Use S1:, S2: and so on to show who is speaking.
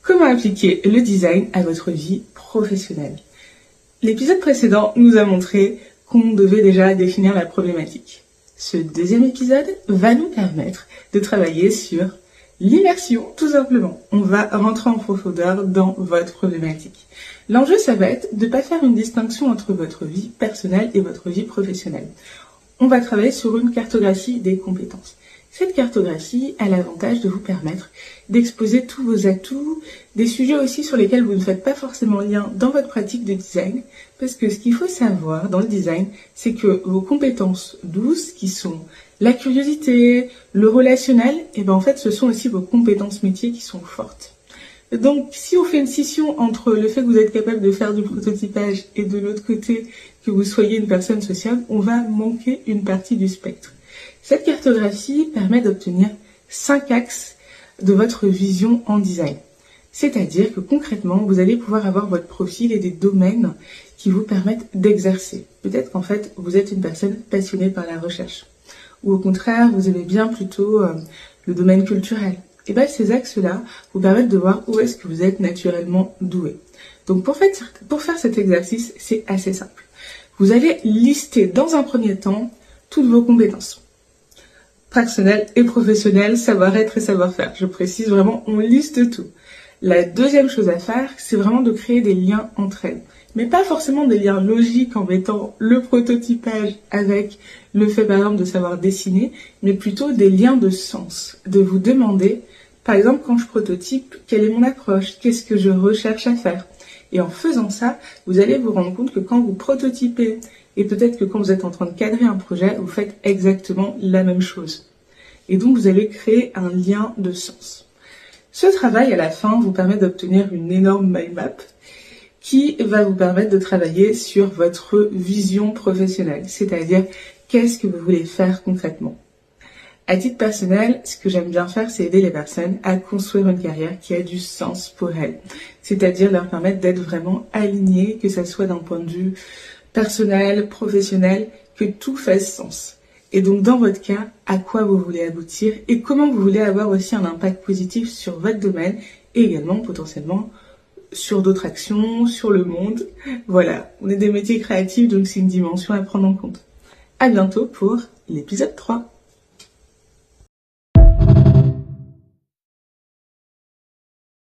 S1: Comment appliquer le design à votre vie professionnelle? L'épisode précédent nous a montré qu'on devait déjà définir la problématique. Ce deuxième épisode va nous permettre de travailler sur l'immersion, tout simplement. On va rentrer en profondeur dans votre problématique. L'enjeu, ça va être de ne pas faire une distinction entre votre vie personnelle et votre vie professionnelle. On va travailler sur une cartographie des compétences. Cette cartographie a l'avantage de vous permettre d'exposer tous vos atouts, des sujets aussi sur lesquels vous ne faites pas forcément lien dans votre pratique de design, parce que ce qu'il faut savoir dans le design, c'est que vos compétences douces, qui sont la curiosité, le relationnel, et en fait ce sont aussi vos compétences métiers qui sont fortes. Donc si on fait une scission entre le fait que vous êtes capable de faire du prototypage et de l'autre côté que vous soyez une personne sociable, on va manquer une partie du spectre. Cette cartographie permet d'obtenir 5 axes de votre vision en design. C'est-à-dire que concrètement, vous allez pouvoir avoir votre profil et des domaines qui vous permettent d'exercer. Peut-être qu'en fait, vous êtes une personne passionnée par la recherche. Ou au contraire, vous aimez bien plutôt le domaine culturel. Et bien ces axes-là vous permettent de voir où est-ce que vous êtes naturellement doué. Donc pour faire cet exercice, c'est assez simple. Vous allez lister dans un premier temps toutes vos compétences. Personnel et professionnel, savoir-être et savoir-faire. Je précise vraiment, on liste tout. La deuxième chose à faire, c'est vraiment de créer des liens entre elles. Mais pas forcément des liens logiques en mettant le prototypage avec le fait par exemple de savoir dessiner, mais plutôt des liens de sens. De vous demander, par exemple quand je prototype, quelle est mon approche? Qu'est-ce que je recherche à faire? Et en faisant ça, vous allez vous rendre compte que quand vous prototypez, et peut-être que quand vous êtes en train de cadrer un projet, vous faites exactement la même chose. Et donc, vous allez créer un lien de sens. Ce travail, à la fin, vous permet d'obtenir une énorme mind map qui va vous permettre de travailler sur votre vision professionnelle, c'est-à-dire qu'est-ce que vous voulez faire concrètement. À titre personnel, ce que j'aime bien faire, c'est aider les personnes à construire une carrière qui a du sens pour elles. C'est-à-dire leur permettre d'être vraiment alignées, que ça soit d'un point de vue personnel, professionnel, que tout fasse sens. Et donc dans votre cas, à quoi vous voulez aboutir et comment vous voulez avoir aussi un impact positif sur votre domaine et également potentiellement sur d'autres actions, sur le monde. Voilà, on est des métiers créatifs donc c'est une dimension à prendre en compte. À bientôt pour l'épisode 3.